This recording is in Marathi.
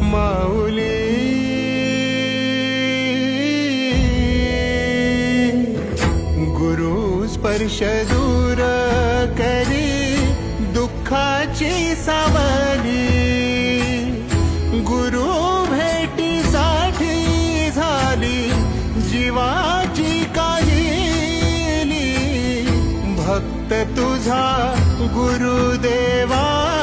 माऊली. गुरु स्पर्श दूर करी दुःखाची सावली. गुरु भेटीसाठी झाली जीवाची काहिली. भक्त तुझा गुरुदेवा